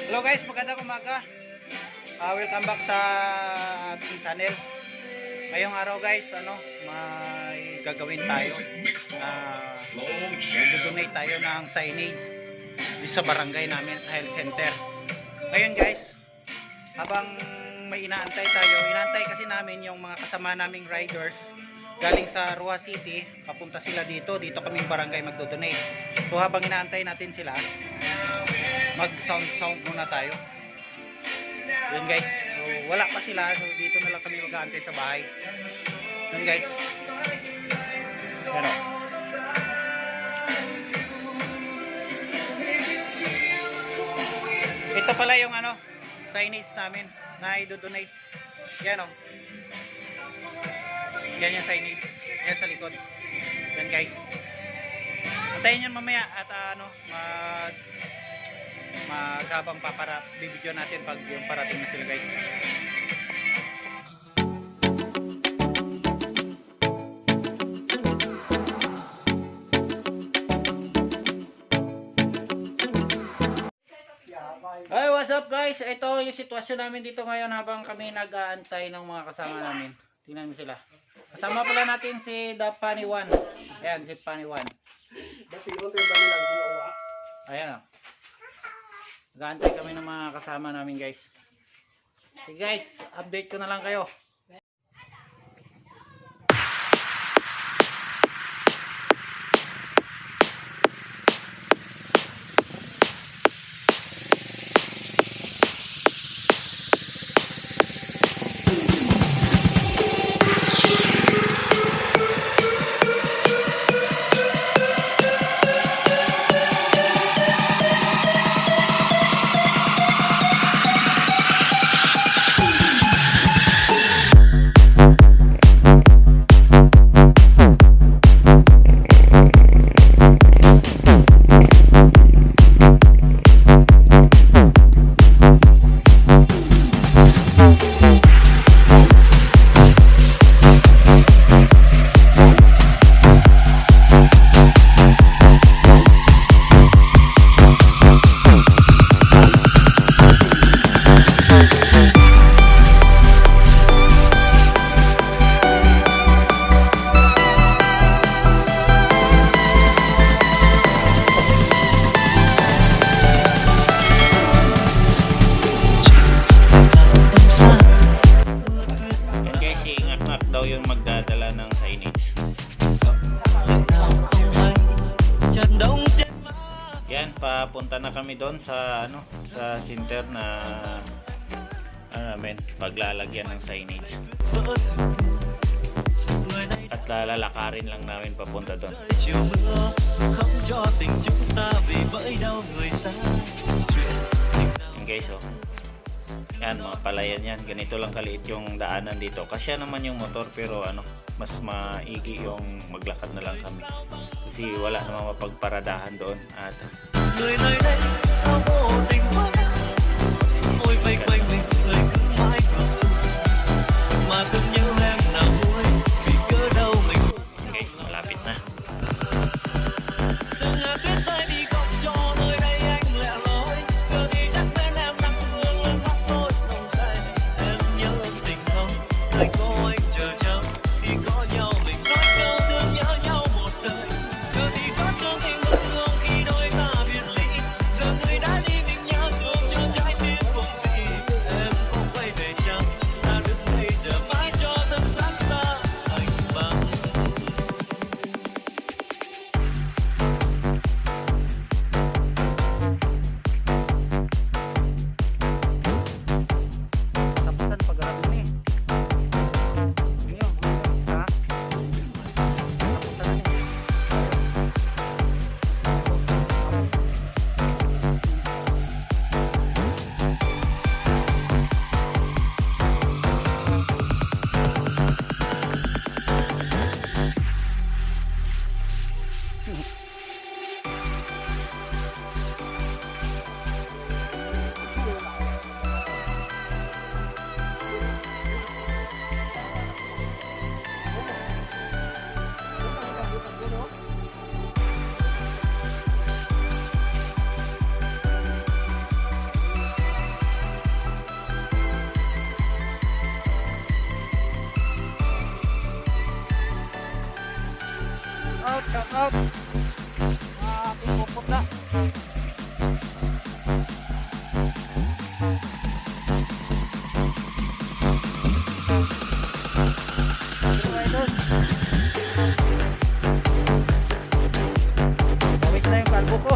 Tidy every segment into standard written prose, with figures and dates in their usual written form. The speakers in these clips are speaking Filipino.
Hello guys, magandang umaga. Welcome back sa ating channel. Ngayong araw guys, may gagawin tayo. Donate tayo ng signage dito sa barangay namin, sa health center. Ngayon guys, habang may inaantay tayo, inaantay kasi namin yung mga kasama naming riders galing sa Rua City, papunta sila dito kaming barangay magdo-donate. So habang inaantay natin sila, mag sound muna tayo. Yun guys, so wala pa sila, so dito na lang kami mag-aantay sa bahay. Yun guys, yan o. Ito pala yung signage namin na i-donate. Yan o. Yan yung signage. Yan sa likod. Yan guys. Antayin nyo mamaya at maghabang bibidyo natin pag yung parating na sila guys. Hey, what's up guys? Ito yung sitwasyon namin dito ngayon habang kami nag-aantay ng mga kasama namin. Tingnan mo sila. Kasama pala natin si The Funny One. Ayan, si Funny One. Ayan o. Nag-aantay kami ng mga kasama namin guys. So guys, update ko na lang kayo. Daw yung magdadala ng signage. Yan, papunta na kami doon sa sa center na paglalagyan ng signage. At lalakarin lang namin papunta doon. Yan guys, oh. Yan, mga palayan yan. Ganito lang kaliit yung daanan dito. Kasya naman yung motor pero mas maigi yung maglakad na lang kami. Kasi wala namang mapagparadahan doon. At guys, malapit na. shout out ating puputla. Bawit na yung kalbo ko.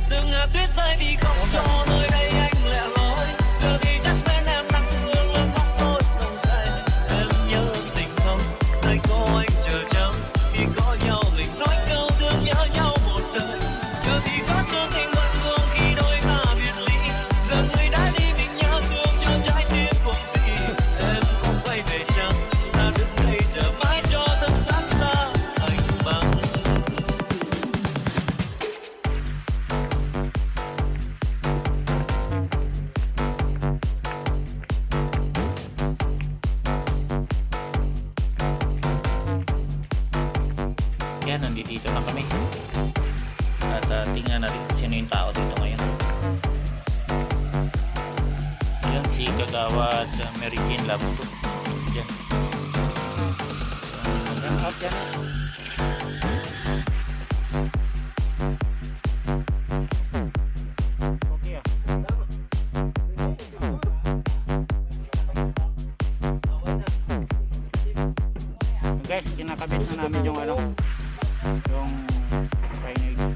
Từng hạt tuyết rơi vì không cho nơi đây anh lẻ loi. Giờ thì chắc bên em nắng hương lên tóc tôi nồng say. Em nhớ tình không, nơi có anh chờ chờ. Khi có nhau mình nói câu thương nhớ nhau một đời. Giờ thì phát thương tình vẫn vương khi đôi ta biệt ly. Giờ người đã đi mình nhớ thương cho trái tim cuồng si. Em không quay về chăng, ta đứng đây chờ mãi cho tâm sắc ta anh bằng. Yan, nandito na kami. At tingnan natin kung sino yung tao dito ngayon. Ayan, si Kagawad Mary Jane Labto. Yan. Shout out yan. Okay ah. Guys, kinakabit na namin yung ano, yung signage.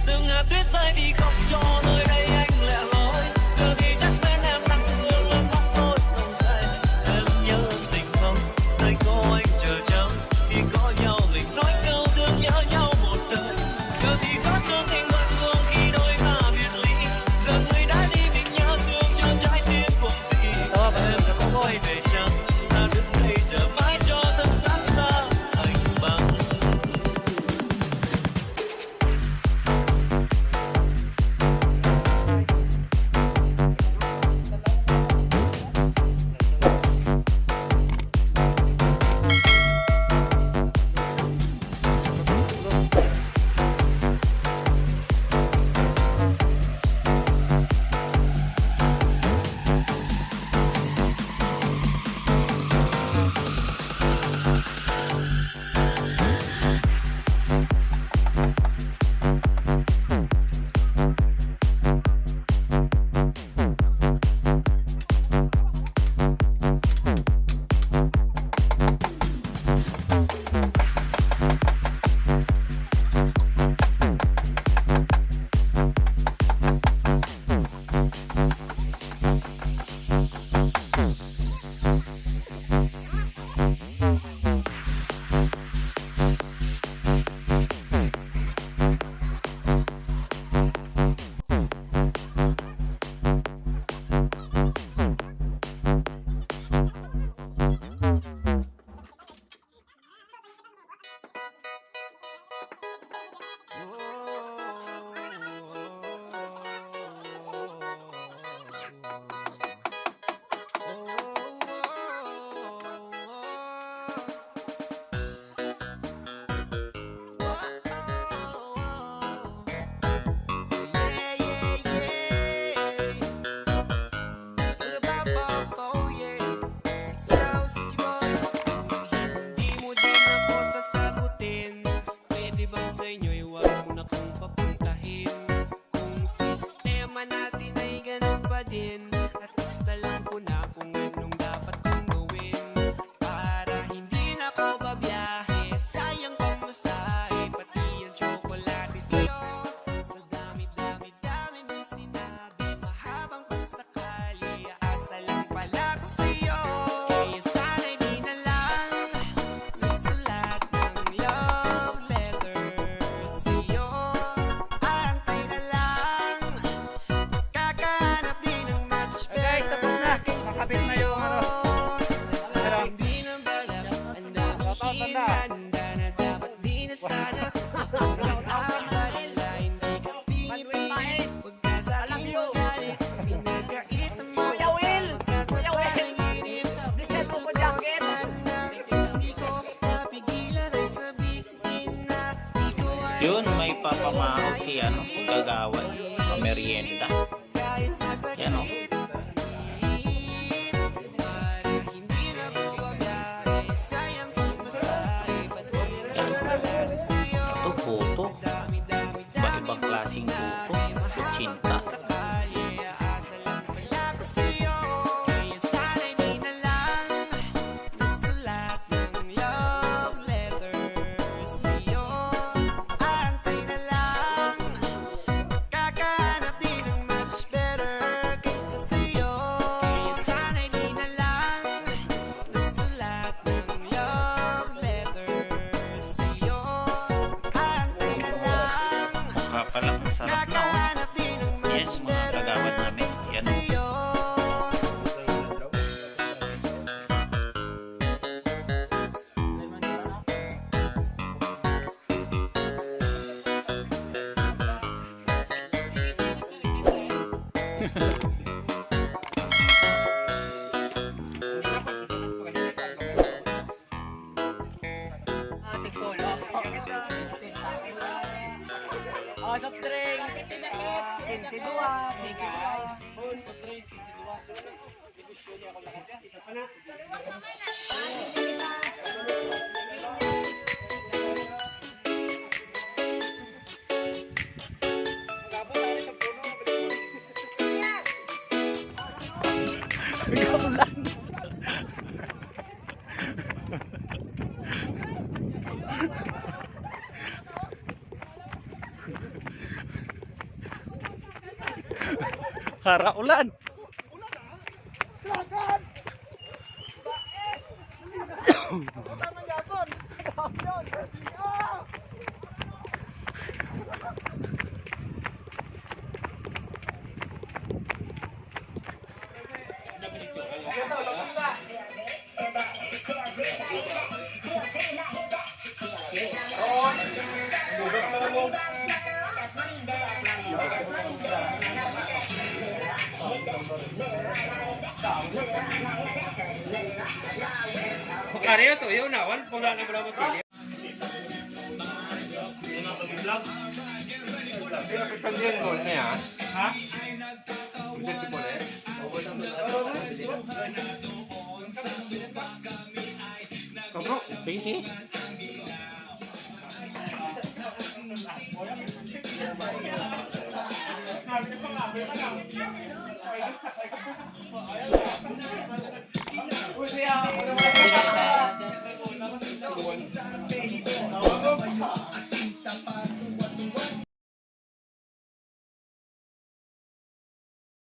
từng hạt tuyết rơi vì không cho nơi đây anh lẻ loi giờ thì chắc bên em nắng hương lên tóc tôi nồng say em nhớ tình không nơi có anh chờ chăm khi có nhau mình nói câu thương nhớ nhau một đời giờ thì xót thương tình vẫn vương khi đôi ta biệt ly giờ người đã đi mình nhớ thương cho trái tim cùng gì em không quay về chăng ta đứng đây chờ mãi cho tâm sắc ta anh bằng Yun, may papamahog si Kagawad, merienda. Yan o. Ito puto. Iba-ibang klaseng puto. Kutsinta. Palang sarap na oh. Yes, mga kagawad namin. Yan oh. Soft drinks, 15 dua, full soft drinks, 15 dua. Negosyo niya ako lahat yan. Isa pa na. Para ulan. Karya to, yun nawan. Pula na bravo chili. Ha? Sige, sige.